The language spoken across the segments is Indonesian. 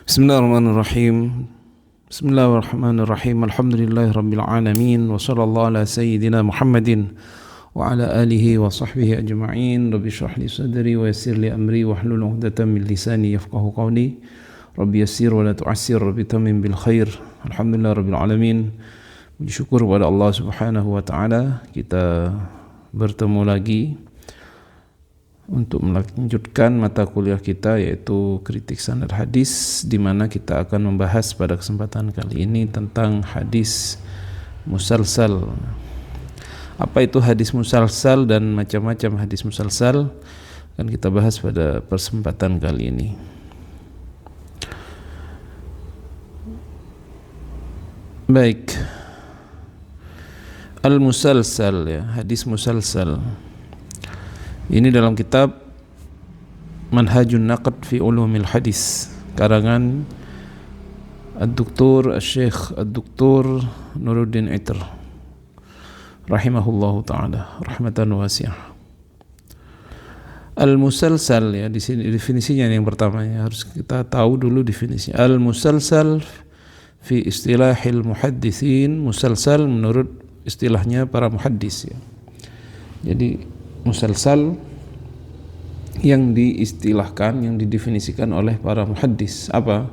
Bismillahirrahmanirrahim. Bismillahirrahmanirrahim. Alhamdulillahirabbil alamin wa sallallahu ala sayyidina Muhammadin wa ala alihi wa sahbihi ajma'in. Rabbi shrah li sadri wa yassir li amri wa hlul 'uqdatam min lisani yafqahu qawli. Rabbi yassir wa la tu'assir, Rabbi tamim bil khair. Alhamdulillahirabbil alamin. Puji syukur kepada Allah Subhanahu wa taala, kita bertemu lagi untuk melanjutkan mata kuliah kita, yaitu kritik sanad hadis, di mana kita akan membahas pada kesempatan kali ini tentang hadis musalsal. Apa itu hadis musalsal dan macam-macam hadis musalsal akan kita bahas pada kesempatan kali ini. Baik, al-musalsal, ya, hadis musalsal. Ini dalam kitab Manhajun Naqd fi Ulumil Hadis, karangan Ad-Doktor Syekh Ad-Doktor Nuruddin Itr rahimahullahu taala rahmatan wasi'ah. Al-musalsal, ya, di sini definisinya yang pertama, ya, harus kita tahu dulu definisi. Al-musalsal fi istilahil muhadditsin, musalsal menurut istilahnya para muhaddis, ya. Jadi musalsal yang diistilahkan, yang didefinisikan oleh para muhaddis apa?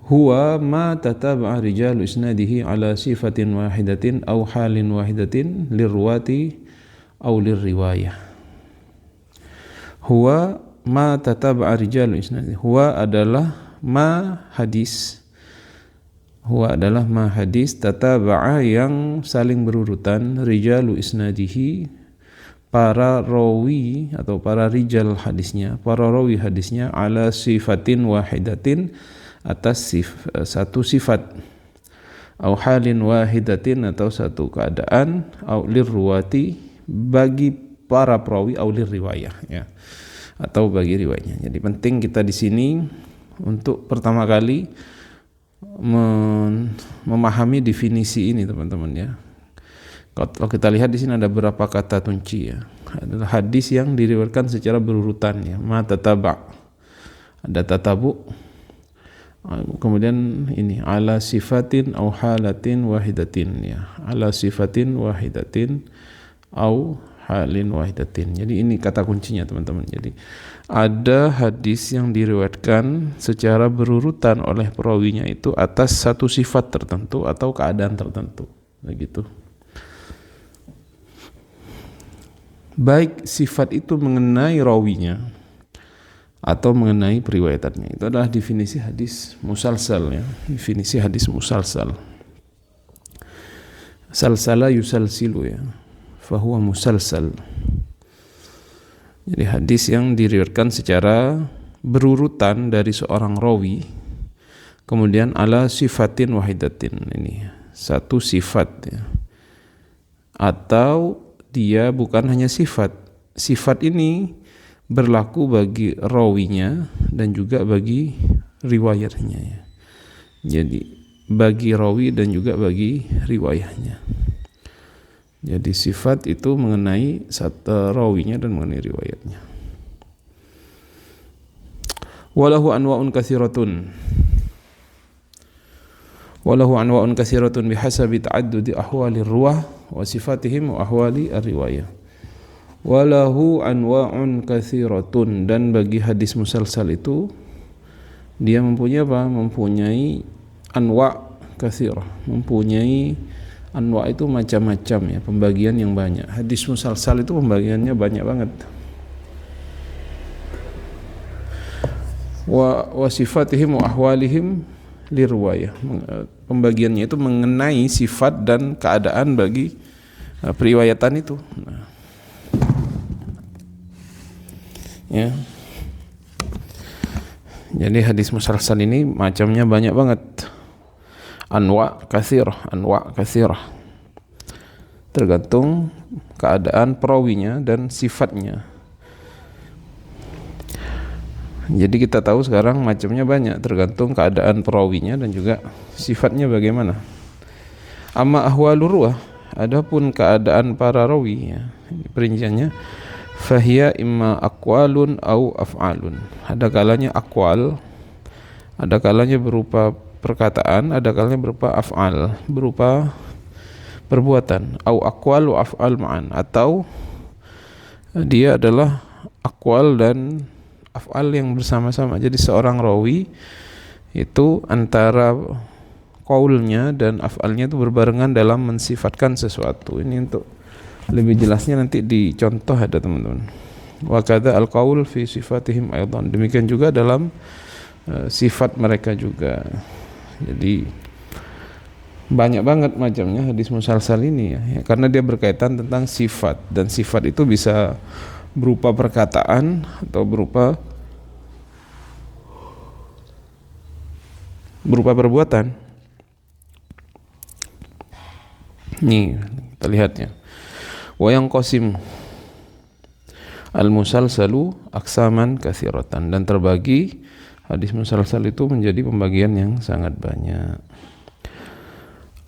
Huwa ma tataba'a rijalu isnadihi ala sifatin wahidatin aw halin wahidatin lirruwati aw lirriwayah. Huwa ma tataba'a rijalu isnadihi. Huwa adalah ma hadis. Huwa adalah ma hadis tataba'a yang saling berurutan, rijalu isnadihi, para rawi atau para rijal hadisnya, para rawi hadisnya, ala sifatin wahidatin, atas satu sifat, au halin wahidatin, atau satu keadaan, au lirruwati, bagi para perawi, au lirriwayah, ya, atau bagi riwayatnya. Jadi penting kita di sini untuk pertama kali memahami definisi ini, teman-teman, ya. Kalau kita lihat di sini ada beberapa kata kunci, ya. Adalah hadis yang diriwayatkan secara berurutan, ya. Ma tataba, ada tatabu. Kemudian ini ala sifatin au halatin wahidatin, ya. Ala sifatin wahidatin au halin wahidatin. Jadi ini kata kuncinya, teman-teman. Jadi ada hadis yang diriwayatkan secara berurutan oleh perawinya itu atas satu sifat tertentu atau keadaan tertentu, begitu. Baik sifat itu mengenai rawinya atau mengenai periwayatannya. Itu adalah definisi hadis musalsal, ya. Definisi hadis musalsal. Salsala yusalsilu, ya, fahuwa musalsal. Jadi hadis yang diriwayatkan secara berurutan dari seorang rawi, kemudian ala sifatin wahidatin, ini satu sifat, ya. Atau dia bukan hanya sifat. Sifat ini berlaku bagi rawinya dan juga bagi riwayatnya, ya. Jadi bagi rawi dan juga bagi riwayahnya. Jadi sifat itu mengenai satu rawinya dan mengenai riwayatnya. Walahu anwa'un katsiratun. Walahu anwa'un katsiratun bihasabi ta'addudi ahwalir ruwah wa sifatihim wa ahwali ar-riwayah. Walahu anwa'un katsiratun, dan bagi hadis musalsal itu dia mempunyai apa? Mempunyai anwa' katsirah, mempunyai anwa' itu macam-macam, ya, pembagian yang banyak. Hadis musalsal itu pembagiannya banyak banget. Wa sifatihim wa ahwalihim lirwayah, pembagiannya itu mengenai sifat dan keadaan bagi periwayatan itu. Ya. Jadi hadis musalsal ini macamnya banyak banget. Anwa' katsirah. Tergantung keadaan perawinya dan sifatnya. Jadi kita tahu sekarang macamnya banyak, tergantung keadaan perawinya dan juga sifatnya bagaimana. Amma ahwalur ruwah, adapun keadaan para rawi, ya, perinciannya, fahiya imma aqwalun au af'alun. Ada kalanya aqwal Ada kalanya berupa perkataan, ada kalanya berupa af'al, berupa perbuatan. Au aqwal wa af'al ma'an, atau dia adalah aqwal dan af'al yang bersama-sama. Jadi seorang rawi itu antara qaulnya dan af'alnya itu berbarengan dalam mensifatkan sesuatu. Ini untuk lebih jelasnya nanti dicontoh ada teman-teman. Wa kadza al-qaul fi sifatihim aidan. Demikian juga dalam sifat mereka juga. Jadi banyak banget macamnya hadis musalsal ini ya, karena dia berkaitan tentang sifat, dan sifat itu bisa berupa perkataan atau berupa perbuatan. Nih kita lihatnya. Wa yang qasim al-musalsalu aksaman katsiratan, dan terbagi hadis musalsal itu menjadi pembagian yang sangat banyak.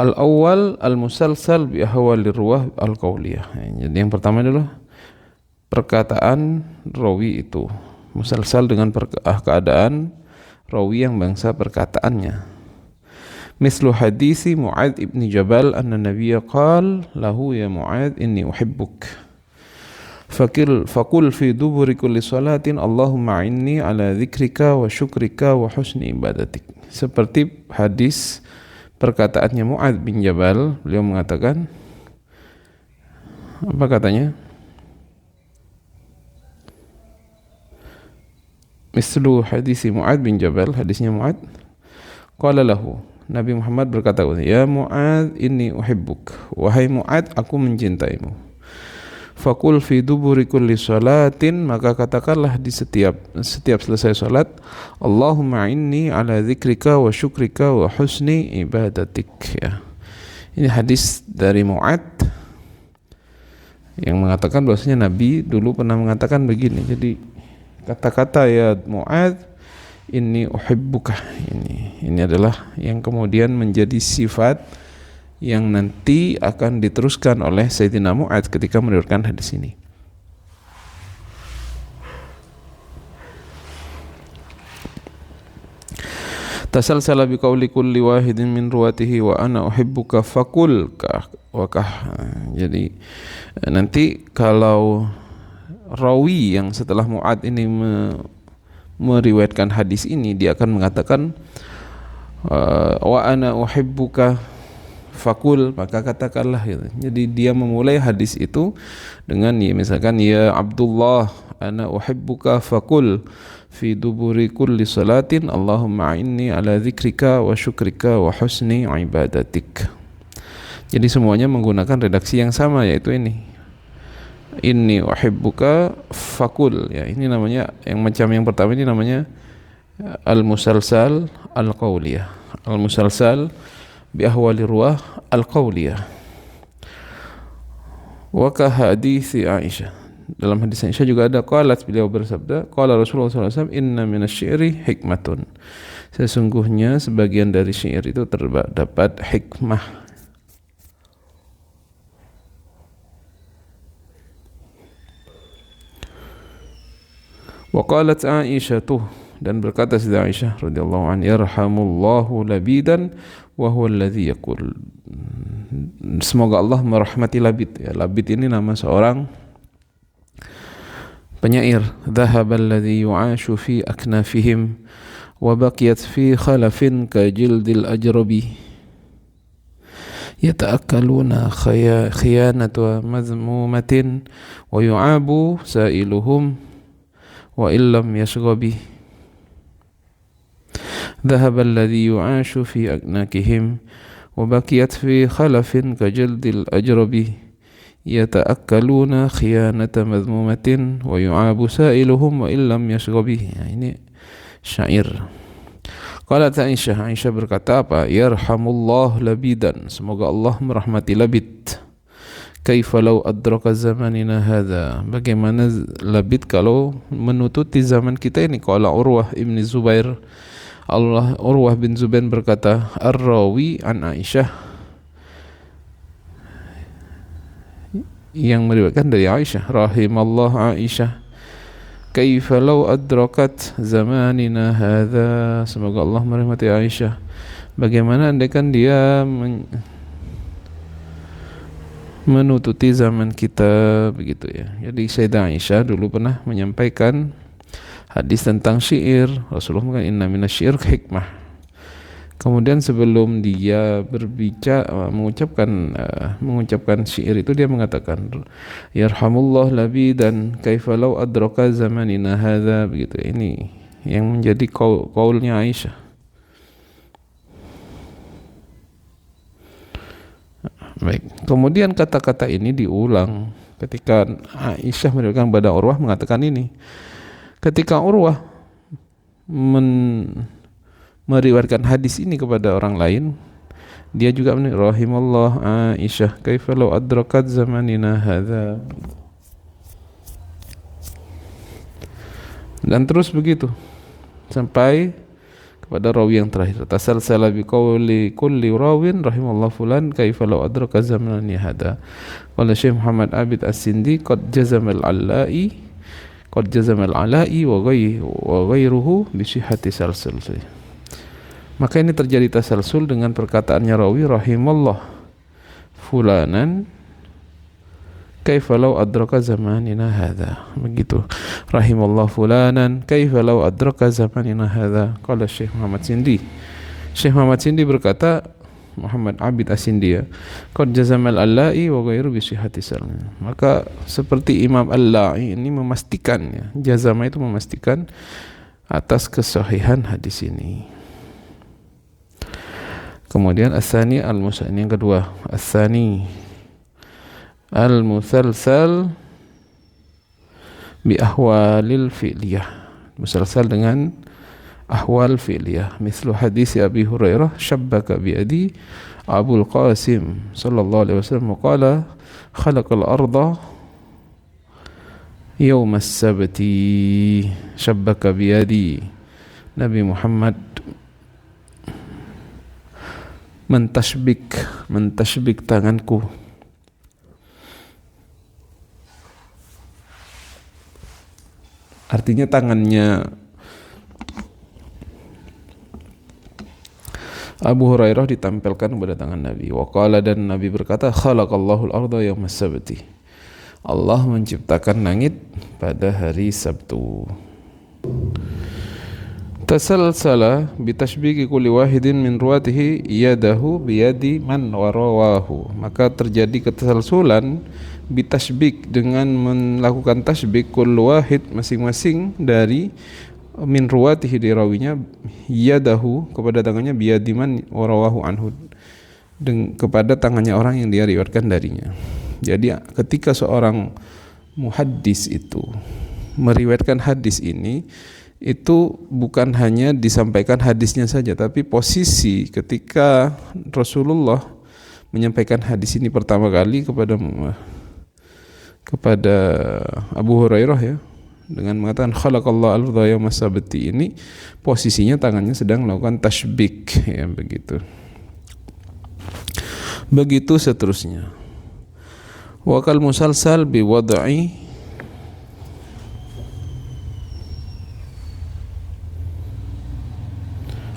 Al-awwal al-musalsal bi ahwalir ruwah al-qauliyah. Jadi yang pertama adalah perkataan rawi itu musalsal dengan keadaan rawi yang bangsa perkataannya. Mislu hadisi Mu'adz ibn Jabal anna nabiyya qala lahu ya Mu'adz inni uhibbuk. Fakul fi duburi kulli salatin Allahumma inni ala dzikrika wa syukrika wa husni ibadatik. Seperti hadis perkataannya Mu'adz bin Jabal, beliau mengatakan, apa katanya? Mislu hadisi Mu'adz bin Jabal, hadisnya Mu'adz, qala lahu, Nabi Muhammad berkata, ya Mu'adz inni uhibbuk, wahai Mu'adz aku mencintaimu. Fakul fi duburi kulli salatin, maka katakanlah di setiap selesai salat, Allahumma inni ala dzikrika wa syukrika wa husni ibadatik. Ya. Ini hadis dari Mu'adz yang mengatakan bahwasanya Nabi dulu pernah mengatakan begini. Jadi kata-kata ya Mu'adz inni uhibbuka, ini adalah yang kemudian menjadi sifat yang nanti akan diteruskan oleh Sayyidina Mu'adz ketika meriwayatkan hadis ini. Tasalsala bi qauli kulli wahidin min ruwatihi wa ana uhibbuka fakul wakah. Jadi nanti kalau rawi yang setelah Mu'adz ini meriwayatkan hadis ini, dia akan mengatakan wa ana uhibbuka fakul, maka katakanlah gitu. Jadi dia memulai hadis itu dengan ya misalkan ya Abdullah ana uhibbuka fakul fi duburi kulli salatin Allahumma inni ala dzikrika wa syukrika wa husni ibadatik. Jadi semuanya menggunakan redaksi yang sama, yaitu ini inni uhibbuka fakul, ya ini namanya yang macam yang pertama ini namanya al-musalsal al-qauliyah, al-musalsal bi ahwali ruwah al-qauliyah. Wa ka hadisi Aisyah, dalam hadis Aisyah juga ada qalat, beliau bersabda, qala Rasulullah SAW, inna minasy-syi'ri hikmatun, sesungguhnya sebagian dari syair itu terdapat hikmah. Wa qalat Aisyah, dan berkata Sayyidah Aisyah radhiyallahu anha, yarhamullahu labidan wa huwa alladhi yaqul, semoga Allah merahmati Labid. Ya, Labid ini nama seorang penyair. Dhahaba alladhi yu'ashu fi aknafihim wa baqiyat fi khalafin ka jildil ajrabi yata'akkaluna khiyanata mazmumatin wa yu'abu sa'iluhum wa illam yashghabi. ذهب الذي يعاش في أكناكهم وبقيت في خلف كجلد الأجرب يتأكلون خيانة مذمومة ويعاب سائلهم وإن لم يشغب. Ini syair. Qalat Aisyah, Aisyah berkata apa? Yarhamullah labidan, semoga Allah merahmati Labid. Kaifa law adraka zamanina hadha, bagaimana Labid kalau menututi zaman kita ini. Qala Urwah ibn Zubair, Urwah bin Zubair berkata, ar-rawi an Aisyah, yang meriwayatkan dari Aisyah, rahimallah Aisyah, kaifa law adrakat zamanina hadza. Semoga Allah merahmati Aisyah. Bagaimana andaikan dia menututi zaman kita, begitu ya. Jadi Sayyidah Aisyah dulu pernah menyampaikan hadis tentang syair. Rasulullah mengatakan inna minasyair hikmah. Kemudian sebelum dia berbicara mengucapkan syair itu, dia mengatakan yarhamullah labidan kaifa law adraka zamanina hadza, begitu. Ini yang menjadi qaulnya Aisyah. Baik. Kemudian kata-kata ini diulang ketika Aisyah meriwayatkan kepada Urwah mengatakan ini. Ketika Urwah meriwayatkan hadis ini kepada orang lain, dia juga rahimallah Aisyah kaifa law adrakat zamanina hadza. Dan terus begitu sampai kepada rawi yang terakhir, tasalsala bi qawli kulli rawin rahimallahu fulan kaifa law adraka zamanani hadza. Qala Syekh Muhammad Abid As-Sindi qad jazama al-Ala'i wa ghayruhu bi sihhati salsul. Maka ini terjadi tasalsul dengan perkataannya rawi rahimallah fulanan kaifa law adraka zamanina hadza, begitu. Rahimallah fulanan kaifa law adraka zamanina hadza. Qala Syekh Muhammad Sindi. Syekh Muhammad Sindi berkata, Muhammad Abid As-Sindi ya, qad jazamal Allai wa ghairu bi sihhati salm. Maka seperti Imam Allai ini memastikan ya, jazama itu memastikan atas kesahihan hadis ini. Kemudian as-tsani yang kedua, as-tsani al-musalsal bi ahwalil fi'liyah, musalsal dengan ahwal fi'liyah. Mislu hadis Abi Hurairah syabbaka bi adi Abul Qasim sallallahu alaihi wasallam qala khalaqal arda yawm as-sabti syabbaka bi adi. Nabi Muhammad mentashbik tanganku. Artinya tangannya Abu Hurairah ditampilkan pada tangan Nabi. Wa qala, dan Nabi berkata, khalaqallahu al-arda yawmas sabti. Allah menciptakan langit pada hari Sabtu. Tasalsala bitashbiki kulli wahidin min ruwatihi yadahu biyadi man warawahu. Maka terjadi ketasalsulan bitashbik, dengan melakukan tashbik kullu wahid, masing-masing dari min ruwatihi, di rawinya, yadahu, kepada tangannya, biyadi man warawahu anhu, kepada tangannya orang yang dia riwayatkan darinya. Jadi ketika seorang muhaddis itu meriwayatkan hadis ini, itu bukan hanya disampaikan hadisnya saja, tapi posisi ketika Rasulullah menyampaikan hadis ini pertama kali kepada Abu Hurairah ya, dengan mengatakan khalaqallahu al-ardha yawmas sabti, ini posisinya tangannya sedang melakukan tashbik ya, begitu seterusnya. Wa kal musalsal bi wad'i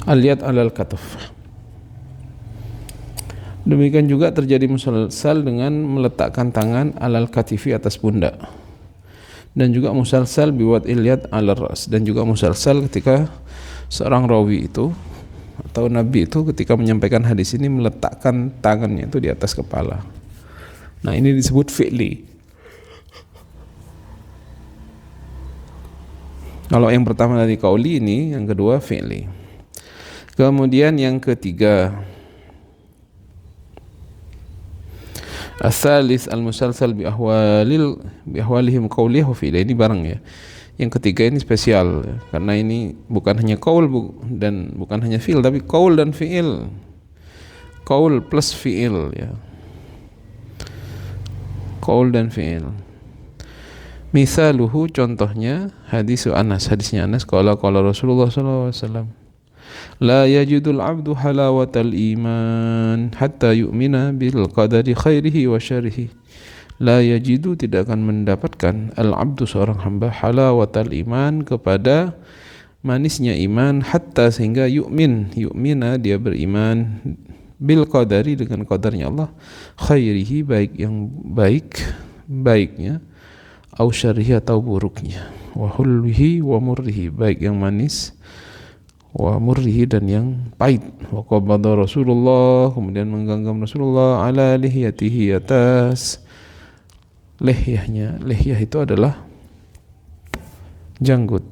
al-yad alal kataf. Demikian juga terjadi musalsal dengan meletakkan tangan alal katifi, atas pundak. Dan juga musalsal biwad'il yad alal ras. Dan juga musalsal ketika seorang rawi itu atau nabi itu ketika menyampaikan hadis ini meletakkan tangannya itu di atas kepala. Nah, ini disebut fi'li. Kalau yang pertama dari qauli, ini yang kedua fi'li. Kemudian yang ketiga, as-salis al-musalsal bi ahwalihim qawlihi wa fi'li. Ini barang ya. Yang ketiga ini spesial ya, karena ini bukan hanya qaul dan bukan hanya fi'il, tapi qaul dan fi'il. Qaul plus fi'il ya. Qaul dan fi'il. Misaluhu, contohnya hadisnya Anas, qala Rasulullah sallallahu alaihi wasallam, la yajidul abdu halawatal iman hatta yu'mina bil qadari khairihi wa syarrihi. La yajidu, tidak akan mendapatkan al-abdu, seorang hamba, halawatal iman, kepada manisnya iman, hatta, sehingga yu'mina, dia beriman, bil qadari, dengan qadarnya Allah, khairihi, baik yang baiknya, au syarrihi, atau buruknya, wa hulwihi wa murrihi, baik yang manis, wa murrihi, dan yang pahit. Wa qabada Rasulullah, kemudian menggenggam Rasulullah, ala lihiyatihi, atas lihyahnya. Lihyah itu adalah janggut.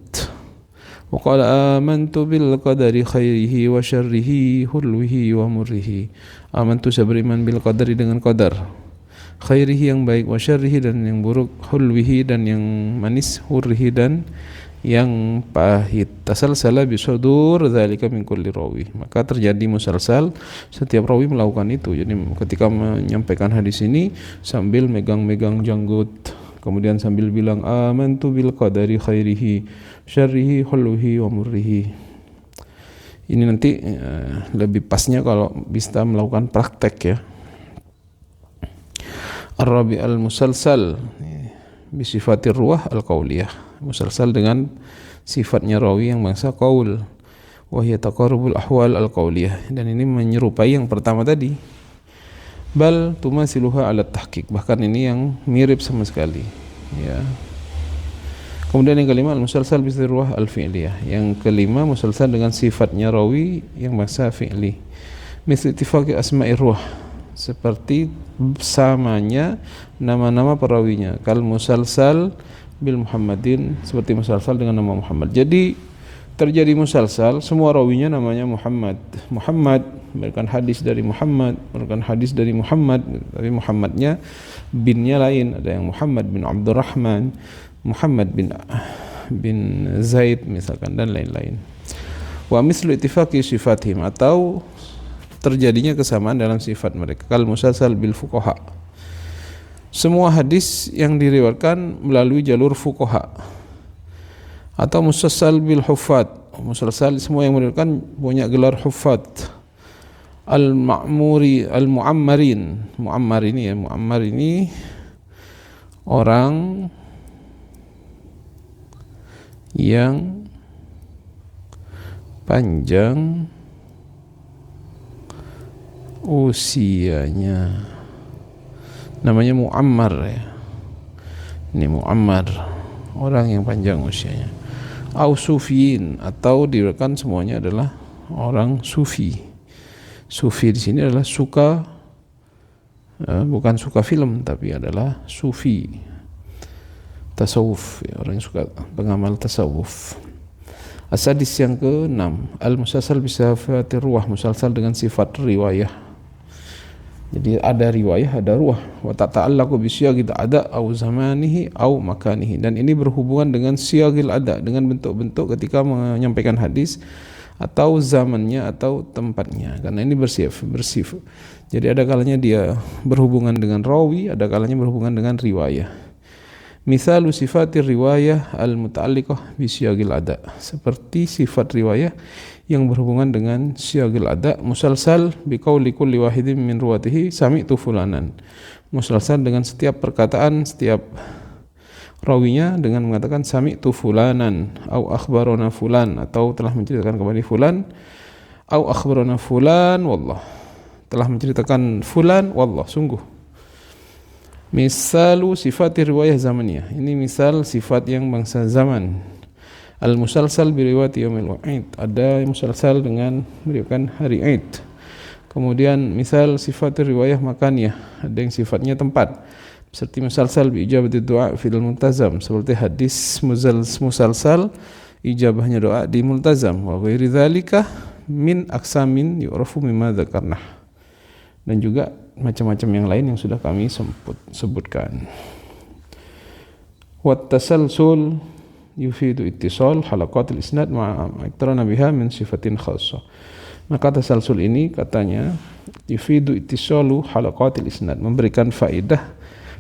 Wa qala amantu bil qadari khairihi wa syarrihi, hulwihi wa murrihi. Amantu, saya beriman, bil qadari, dengan qadar, khairihi, yang baik, wa syarrihi, dan yang buruk, hulwihi, dan yang manis, hurrihi, dan yang pahit. Tasalsala bisudur dzalika min kulli rawi, maka terjadi musalsal, setiap rawi melakukan itu. Jadi ketika menyampaikan hadis ini sambil megang-megang janggut, kemudian sambil bilang amantu bil qadari khairihi syarrihi hulwihi wa murrihi. Ini nanti lebih pasnya kalau bisa melakukan praktek ya. Ar-rabi al-musalsal bi sifatir ruwah al-qauliyah, musalsal dengan sifatnya rawi yang bangsa qaul, wa hiya taqarrubul ahwal al-qauliyah, dan ini menyerupai yang pertama tadi. Bal tumasiluha ala tahqiq, bahkan ini yang mirip sama sekali ya. Kemudian yang kelima al-musalsal bi sifatir ruwah al-fi'liyah, yang kelima musalsal dengan sifatnya rawi yang bangsa fi'li. Misal ittifaqi asma'ir ruwah, seperti samanya nama-nama perawinya. Kal musalsal bil Muhammadin, seperti musalsal dengan nama Muhammad. Jadi terjadi musalsal, semua rawinya namanya Muhammad. Muhammad memberikan hadis dari Muhammad, memberikan hadis dari Muhammad, tapi Muhammadnya binnya lain. Ada yang Muhammad bin Abdurrahman, Muhammad bin Zaid misalkan, dan lain-lain. Wa mislu ittifaqi sifatihim, atau terjadinya kesamaan dalam sifat mereka. Kal musalsal bil fuqaha, semua hadis yang diriwayatkan melalui jalur fuqaha. Atau musalsal bil huffaz, musalsal semua yang meriwayatkan punya gelar huffaz. Al-mu'ammarin, mu'ammar ini orang yang panjang usianya, namanya mu'ammar ya. Ini mu'ammar, orang yang panjang usianya. Au sufiin, atau diriwayatkan semuanya adalah orang sufi. Sufi di sini adalah suka, bukan suka film, tapi adalah sufi, tasawuf ya, orang yang suka pengamal tasawuf. Asadis yang ke-6 al-musalsal bisafatir ruwah, musalsal dengan sifat riwayah. Jadi ada riwayah, ada ruwah. Wa tata'allaqu bi siyagil ada au zamanihi au makanihi, dan ini berhubungan dengan siyagil ada, dengan bentuk-bentuk ketika menyampaikan hadis, atau zamannya atau tempatnya, karena ini bersifat. Jadi ada kalanya dia berhubungan dengan rawi, ada kalanya berhubungan dengan riwayah. Misalu sifatir riwayah al-muta'alliqah bi siyagil ada, seperti sifat riwayah yang berhubungan dengan siyagil ada. Musalsal bi qauli kulli wahidin min ruwatihi sami'tu fulanan, musalsal dengan setiap perkataan setiap rawinya dengan mengatakan sami'tu fulanan, au akhbarana fulan, atau telah menceritakan kepada fulan, au akhbarana fulan wallah, telah menceritakan fulan wallah, sungguh. Misalu sifati riwayah zamaniyah, ini misal sifat yang bangsa zaman. Al-musalsal bi riwayati yaumil Aid, ada musalsal dengan meriwayatkan hari Aid. Kemudian misal sifat riwayah makaniyah, ada yang sifatnya tempat, seperti musalsal bi ijabati doa fil multazam, seperti hadis musalsal ijabahnya doa di multazam. Wa ghairi dzalika min aqsamin yu'rafu mimma dzakarna, dan juga macam-macam yang lain yang sudah kami sebutkan. Wat tasalsul yufidu ittisal halaqatil isnad ma'a iktarana biha min sifatin khassah. Maka tasalsul ini katanya yufidu ittisalu halaqatil isnad, memberikan faedah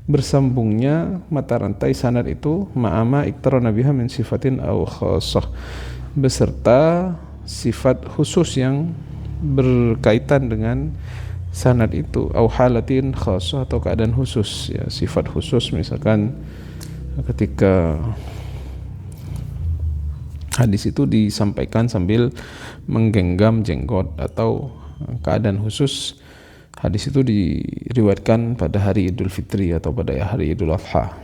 bersambungnya mata rantai sanad itu ma'ama iktarana biha min sifatin aw khassah, beserta sifat khusus yang berkaitan dengan sanad itu au halatin khassah atau keadaan khusus ya, sifat khusus, misalkan ketika hadis itu disampaikan sambil menggenggam jenggot, atau keadaan khusus hadis itu diriwayatkan pada hari Idul Fitri atau pada hari Idul Adha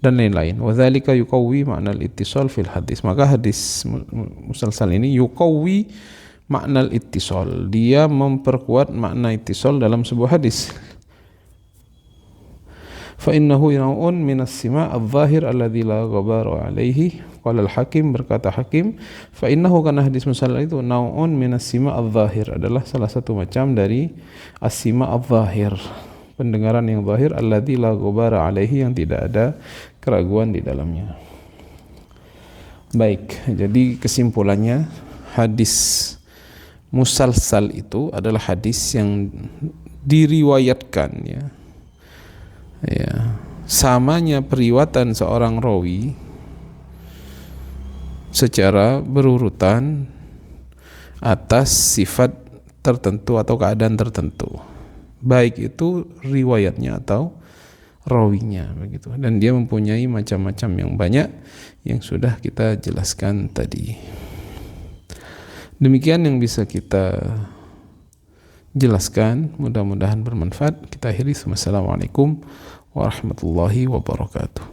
dan lain-lain. Wa dzalika yuqawwi ma'na al-ittisal fil hadis. Maka hadis musalsal ini yuqawwi makna al-ittisal, dia memperkuat makna ittisal dalam sebuah hadis. Fa innahu naw'un min as-sima' adh-dhahir alladhi la ghabara alaihi. Qala al-Hakim, berkata Hakim, fa innahu, kana hadis musalsal itu naw'un min as-sima' adh-dhahir, adalah salah satu macam dari as-sima' adh-dhahir, pendengaran yang zahir, alladzi la gubara alaihi, yang tidak ada keraguan di dalamnya. Baik, jadi kesimpulannya, hadis musalsal itu adalah hadis yang diriwayatkan ya samanya periwatan seorang rawi secara berurutan atas sifat tertentu atau keadaan tertentu, baik itu riwayatnya atau rawinya, begitu. Dan dia mempunyai macam-macam yang banyak yang sudah kita jelaskan tadi. Demikian yang bisa kita jelaskan, mudah-mudahan bermanfaat. Kita akhiri. Wassalamualaikum warahmatullahi wabarakatuh.